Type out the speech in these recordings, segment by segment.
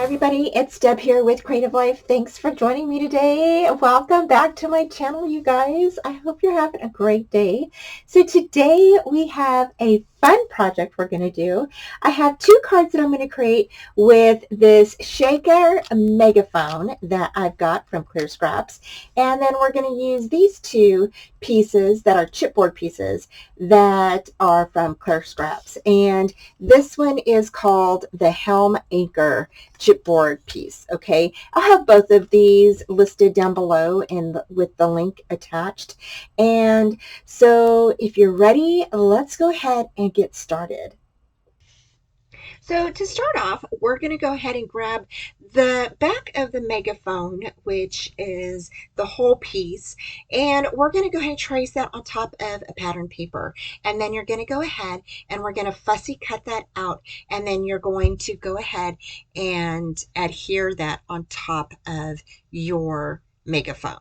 everybody, it's Deb here with Creative Life. Thanks for joining me today. Welcome back to my channel, you guys. I hope you're having a great day. So today we have a fun project we're going to do. I have two cards that I'm going to create with this shaker megaphone that I've got from Clear Scraps. And then we're going to use these two pieces that are chipboard pieces that are from Clear Scraps. And this one is called the Helm Anchor chipboard piece. Okay, I'll have both of these listed down below and with the link attached. And so if you're ready, let's go ahead and get started. So to start off, we're going to go ahead and grab the back of the Megaphone, which is the whole piece, and we're going to go ahead and trace that on top of a pattern paper. And then you're going to go ahead and we're going to fussy cut that out, and then you're going to go ahead and adhere that on top of your Megaphone.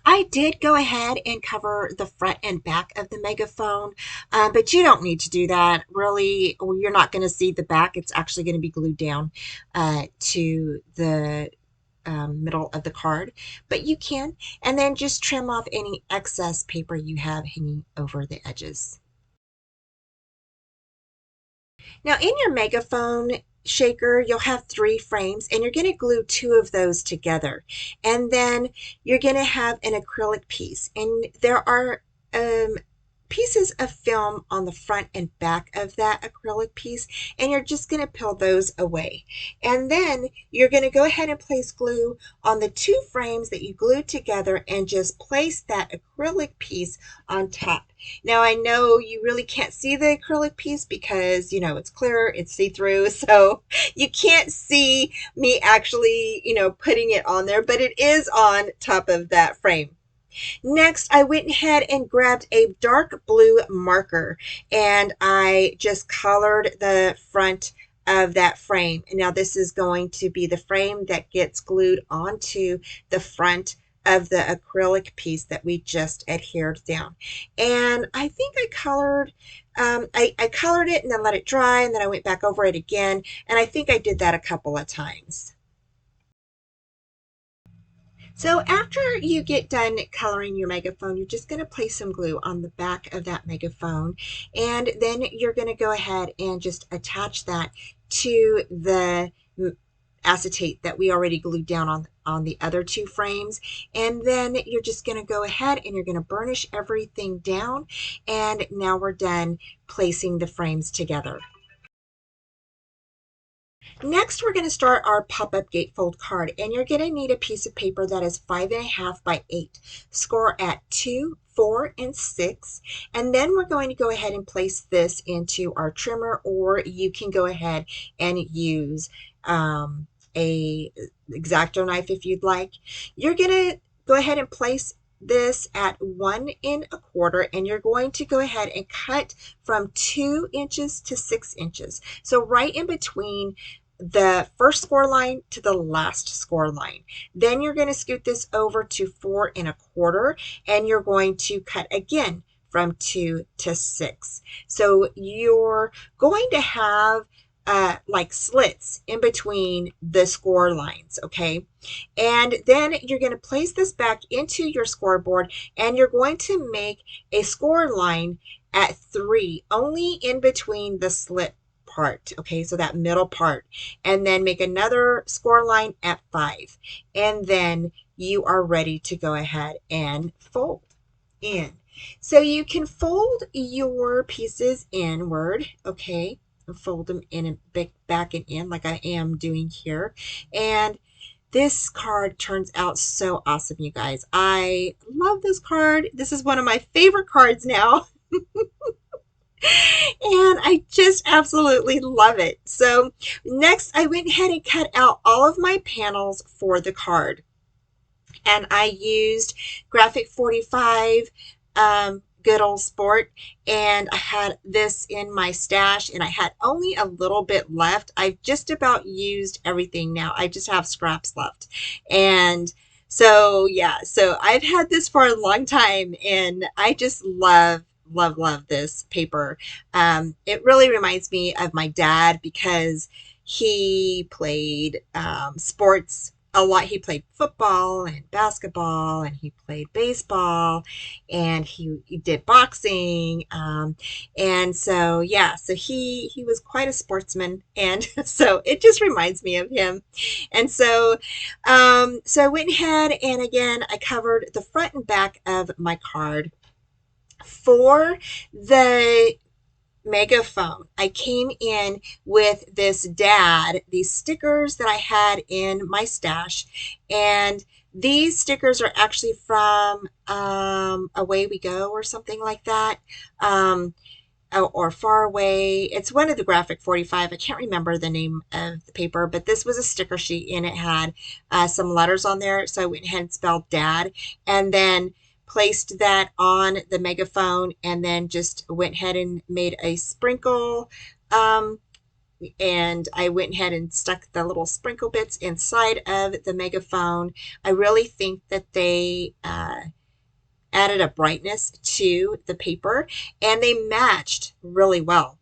I did go ahead and cover the front and back of the Megaphone, but you don't need to do that. Really, you're not going to see the back. It's actually going to be glued down to the middle of the card, but you can, and then just trim off any excess paper you have hanging over the edges. Now in your Megaphone shaker, you'll have 3 frames, and you're going to glue 2 of those together, and then you're going to have an acrylic piece, and there are pieces of film on the front and back of that acrylic piece, and you're just going to peel those away. And then you're going to go ahead and place glue on the 2 frames that you glued together and just place that acrylic piece on top. Now I know you really can't see the acrylic piece because, you know, it's clear, it's see-through, so you can't see me actually, putting it on there, but it is on top of that frame. Next, I went ahead and grabbed a dark blue marker, and I just colored the front of that frame. And now this is going to be the frame that gets glued onto the front of the acrylic piece that we just adhered down. And I think I colored I colored it and then let it dry, and then I went back over it again, and I think I did that a couple of times. So after you get done coloring your Megaphone, you're just going to place some glue on the back of that Megaphone, and then you're going to go ahead and just attach that to the acetate that we already glued down on the other 2 frames. And then you're just going to go ahead and you're going to burnish everything down, and now we're done placing the frames together. Next, we're going to start our pop-up gatefold card, and you're going to need a piece of paper that is 5.5 by 8. Score at 2, 4, and 6, and then we're going to go ahead and place this into our trimmer, or you can go ahead and use a X-Acto knife if you'd like. You're going to go ahead and place this at 1 1/4, and you're going to go ahead and cut from 2 inches to 6 inches. So right in between the first score line to the last score line. Then you're going to scoot this over to 4 1/4, and you're going to cut again from 2 to 6. So you're going to have like slits in between the score lines, okay? And then you're going to place this back into your scoreboard, and you're going to make a score line at 3, only in between the slit part, okay, so that middle part, and then make another score line at 5, and then you are ready to go ahead and fold in. So you can fold your pieces inward, okay, and fold them in and back and in like I am doing here. And this card turns out so awesome, you guys. I love this card. This is one of my favorite cards now. And I just absolutely love it. So next, I went ahead and cut out all of my panels for the card. And I used Graphic 45 Good Old Sport, and I had this in my stash, and I had only a little bit left. I've just about used everything now. I just have scraps left. And so yeah, so I've had this for a long time, and I just love this paper. It really reminds me of my dad because He played sports a lot. He played football and basketball, and he played baseball, and he did boxing. And so, yeah, so he was quite a sportsman, and so it just reminds me of him. And so, so I went ahead and again I covered the front and back of my card for the Megaphone. I came in with this these stickers that I had in my stash, and these stickers are actually from Away We Go or something like that. Um, or Far Away. It's one of the Graphic 45. I can't remember the name of the paper, but this was a sticker sheet and it had some letters on there. So I went ahead and spelled Dad and then placed that on the Megaphone and then just went ahead and made a sprinkle. And I went ahead and stuck the little sprinkle bits inside of the Megaphone. I really think that they added a brightness to the paper and they matched really well.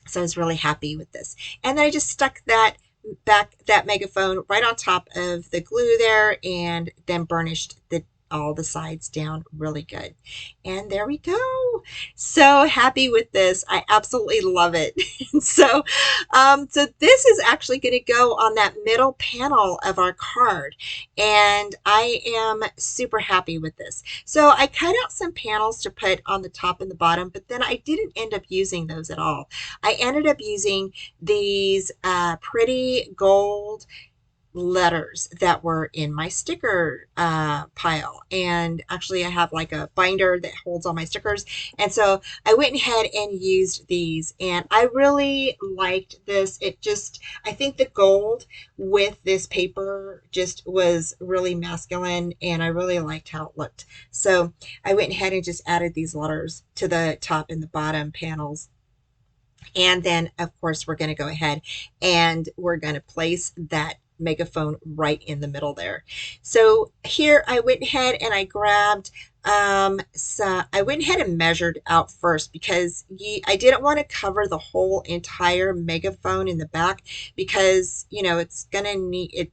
So I was really happy with this. And then I just stuck that Megaphone right on top of the glue there and then burnished all the sides down really good. And there we go. So happy with this. I absolutely love it. So, so this is actually going to go on that middle panel of our card. And I am super happy with this. So I cut out some panels to put on the top and the bottom, but then I didn't end up using those at all. I ended up using these pretty gold letters that were in my sticker pile. And actually I have like a binder that holds all my stickers. And so I went ahead and used these and I really liked this. I think the gold with this paper just was really masculine and I really liked how it looked. So I went ahead and just added these letters to the top and the bottom panels. And then, of course, we're going to go ahead and we're going to place that Megaphone right in the middle there. So here I went ahead and I grabbed so I went ahead and measured out first because I didn't want to cover the whole entire Megaphone in the back because, you know, it's going to need it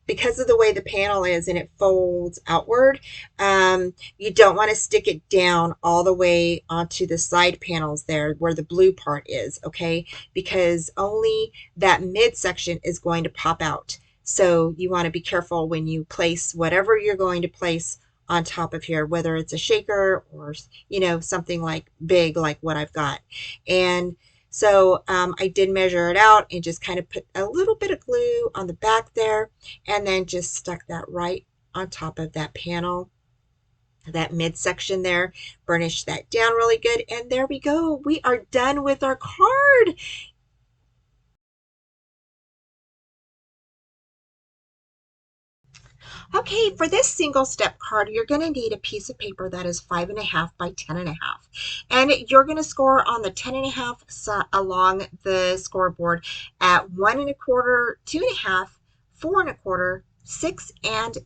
because of the way the panel is and it folds outward. You don't want to stick it down all the way onto the side panels there where the blue part is, okay? Because only that midsection is going to pop out. So you want to be careful when you place whatever you're going to place on top of here, whether it's a shaker or, you know, something like big like what I've got. And so I did measure it out and just kind of put a little bit of glue on the back there and then just stuck that right on top of that panel, that midsection there, burnished that down really good. And there we go. We are done with our card. Okay, for this single step card, you're going to need a piece of paper that is 5.5 by 10.5. And you're going to score on the 10.5 along the scoreboard at 1.25, 2.5, 4.25, 6, and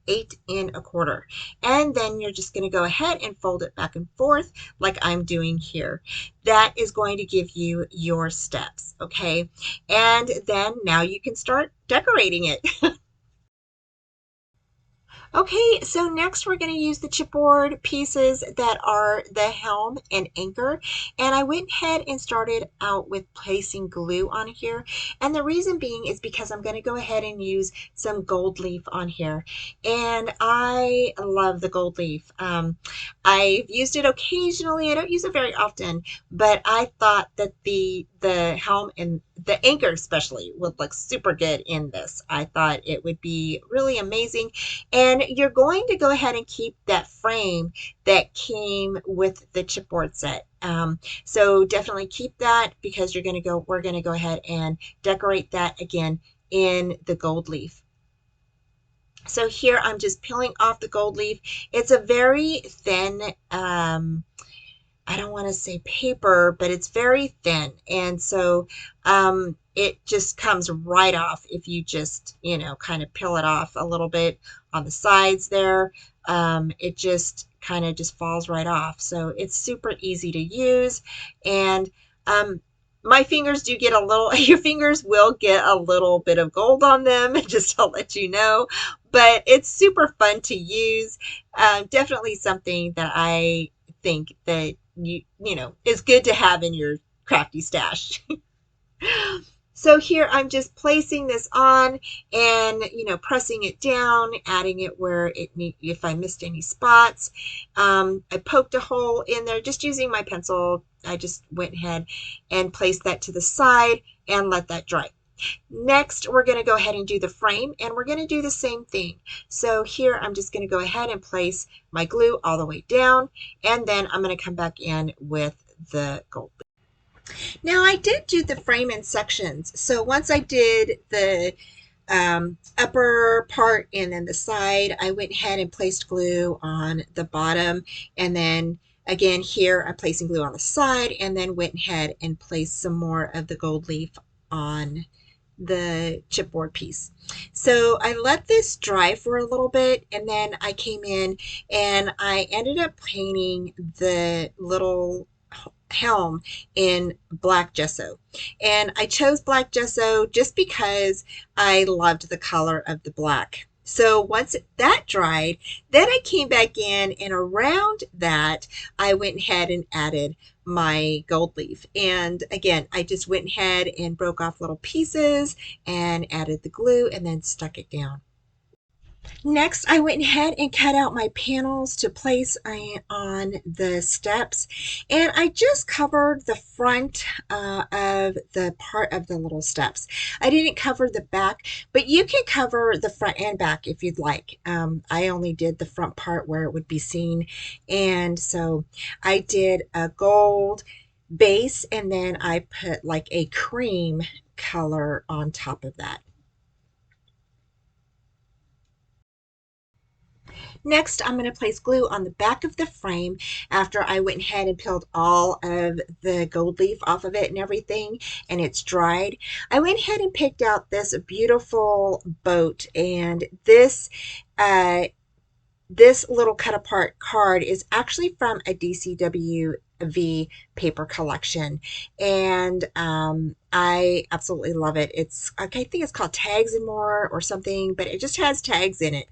8.25. And then you're just going to go ahead and fold it back and forth like I'm doing here. That is going to give you your steps, okay? And then now you can start decorating it. Okay, so next we're going to use the chipboard pieces that are the helm and anchor. And I went ahead and started out with placing glue on here. And the reason being is because I'm going to go ahead and use some gold leaf on here. And I love the gold leaf. I've used it occasionally. I don't use it very often, but I thought that the helm and the anchor especially would look super good in this. I thought it would be really amazing. And you're going to go ahead and keep that frame that came with the chipboard set. So definitely keep that because we're going to go ahead and decorate that again in the gold leaf. So here I'm just peeling off the gold leaf. It's a very thin, I don't want to say paper, but it's very thin. And so it just comes right off if you just, you know, kind of peel it off a little bit on the sides there. It just kind of just falls right off. So it's super easy to use. And my fingers do get a little, your fingers will get a little bit of gold on them, just to let you know, but it's super fun to use. Definitely something that I think that you know, is good to have in your crafty stash. So here I'm just placing this on and, you know, pressing it down, adding it where if I missed any spots. I poked a hole in there just using my pencil. I just went ahead and placed that to the side and let that dry. Next, we're going to go ahead and do the frame, and we're going to do the same thing. So here I'm just going to go ahead and place my glue all the way down, and then I'm going to come back in with the gold. Now I did do the frame in sections. So once I did the upper part and then the side, I went ahead and placed glue on the bottom, and then again here I'm placing glue on the side, and then went ahead and placed some more of the gold leaf on the chipboard piece. So I let this dry for a little bit, and then I came in and I ended up painting the little helm in black gesso. And I chose black gesso just because I loved the color of the black. So once that dried, then I came back in, and around that I went ahead and added my gold leaf. And again, I just went ahead and broke off little pieces and added the glue and then stuck it down. Next, I went ahead and cut out my panels to place on the steps, and I just covered the front of the part of the little steps. I didn't cover the back, but you can cover the front and back if you'd like. I only did the front part where it would be seen, and so I did a gold base, and then I put like a cream color on top of that. Next, I'm going to place glue on the back of the frame after I went ahead and peeled all of the gold leaf off of it and everything, and it's dried. I went ahead and picked out this beautiful boat, and this little cut apart card is actually from a DCWV paper collection, and I absolutely love it. I think it's called Tags and More or something, but it just has tags in it,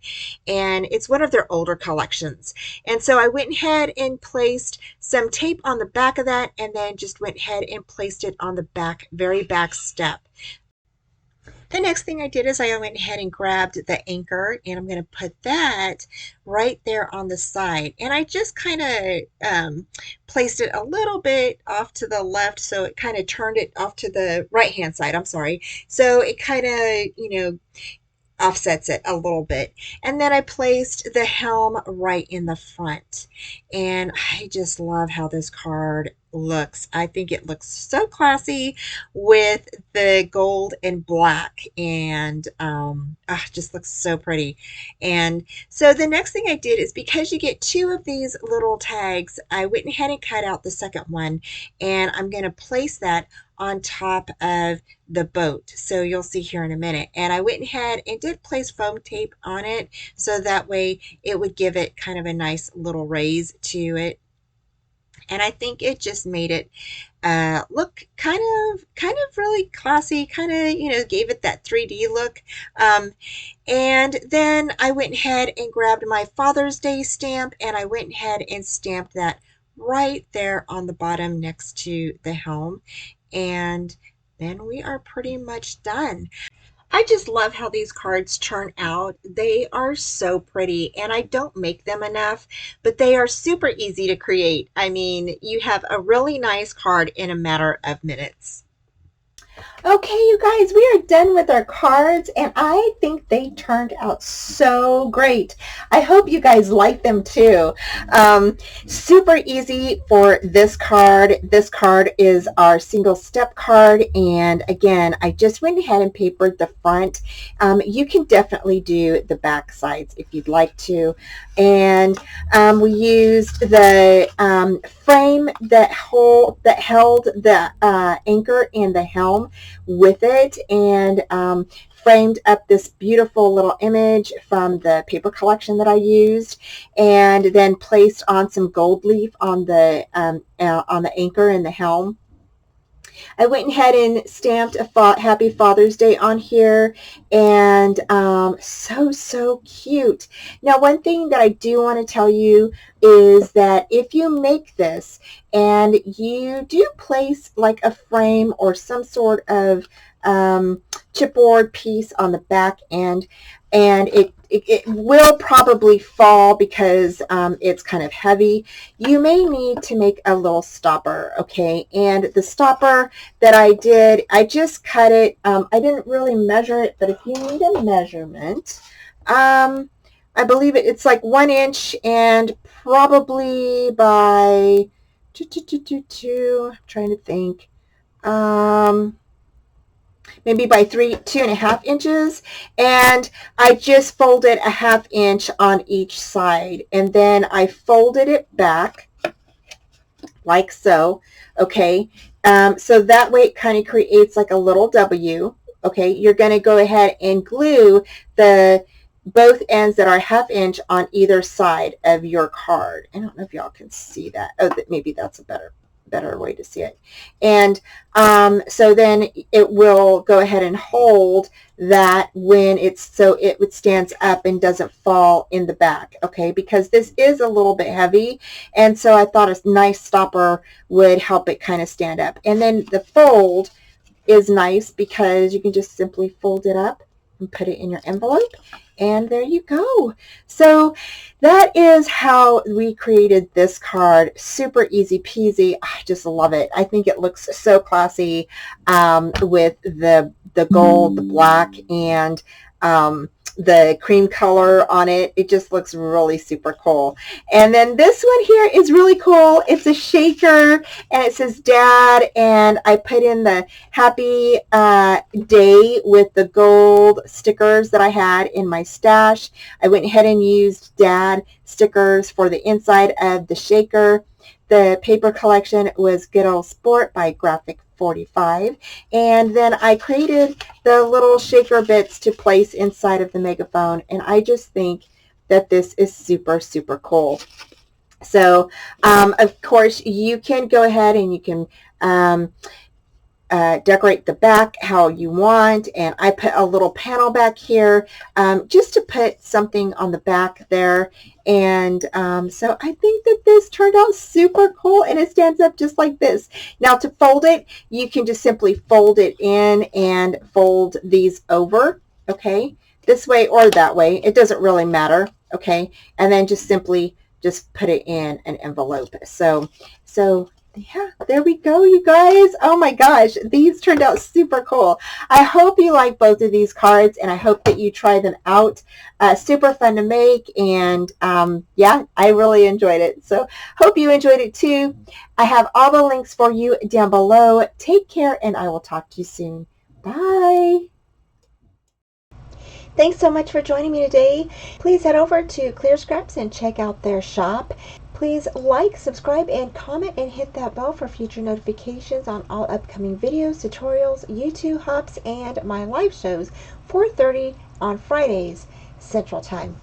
and it's one of their older collections. And so I went ahead and placed some tape on the back of that, and then just went ahead and placed it on the very back step. The next thing I did is I went ahead and grabbed the anchor, and I'm going to put that right there on the side. And I just kind of placed it a little bit off to the left, so it kind of turned it off to the right hand side. I'm sorry. So it kind of, you know, offsets it a little bit. And then I placed the helm right in the front. And I just love how this card looks. I think it looks so classy with the gold and black, and just looks so pretty. And so the next thing I did is, because you get two of these little tags, I went ahead and cut out the second one, and I'm going to place that on top of the boat. So you'll see here in a minute. And I went ahead and did place foam tape on it, so that way it would give it kind of a nice little raise to it. And I think it just made it look kind of really classy, kind of, you know, gave it that 3D look. And then I went ahead and grabbed my Father's Day stamp, and I went ahead and stamped that right there on the bottom next to the helm. And then we are pretty much done. I just love how these cards turn out. They are so pretty, and I don't make them enough, but they are super easy to create. I mean, you have a really nice card in a matter of minutes. Okay, you guys, we are done with our cards, and I think they turned out so great. I hope you guys like them too. Super easy for this card. This card is our single step card, and again, I just went ahead and papered the front. You can definitely do the back sides if you'd like to. And we used the frame that held the anchor and the helm with it, and framed up this beautiful little image from the paper collection that I used, and then placed on some gold leaf on the anchor and the helm. I went ahead and stamped a Happy Father's Day on here, and so cute. Now, one thing that I do want to tell you is that if you make this and you do place like a frame or some sort of chipboard piece on the back end, and it will probably fall because it's kind of heavy, you may need to make a little stopper, okay? And the stopper that I did, I just cut it. I didn't really measure it, but if you need a measurement, I believe it's like 1 inch and probably by I'm trying to think. Maybe by 2.5 inches, and I just folded a 1/2 inch on each side, and then I folded it back like so, okay? So that way it kind of creates like a little W, okay? You're going to go ahead and glue the both ends that are 1/2 inch on either side of your card. I don't know if y'all can see that. Oh, maybe that's a better way to see it. And so then it will go ahead and hold that when it stands up and doesn't fall in the back, okay? Because this is a little bit heavy, and so I thought a nice stopper would help it kind of stand up. And then the fold is nice because you can just simply fold it up and put it in your envelope, and there you go. So that is how we created this card. Super easy peasy. I just love it. I think it looks so classy with the gold, the black, and the cream color on it. It just looks really super cool. And then this one here is really cool. It's a shaker, and it says Dad, and I put in the happy day with the gold stickers that I had in my stash. I went ahead and used Dad stickers for the inside of the shaker. The paper collection was Good Old Sport by Graphic 45, and then I created the little shaker bits to place inside of the Megaphone, and I just think that this is super cool. So of course you can go ahead and you can decorate the back how you want, and I put a little panel back here just to put something on the back there. And so I think that this turned out super cool, and it stands up just like this. Now to fold it, you can just simply fold it in and fold these over, okay, this way or that way. It doesn't really matter, okay? And then just simply just put it in an envelope. So yeah, there we go, you guys. Oh my gosh, these turned out super cool. I hope you like both of these cards, and I hope that you try them out. Super fun to make, and yeah, I really enjoyed it. So hope you enjoyed it too. I have all the links for you down below. Take care, and I will talk to you soon. Bye. Thanks so much for joining me today. Please head over to Clear Scraps and check out their shop. Please like, subscribe, and comment, and hit that bell for future notifications on all upcoming videos, tutorials, YouTube hops, and my live shows, 4:30 on Fridays Central Time.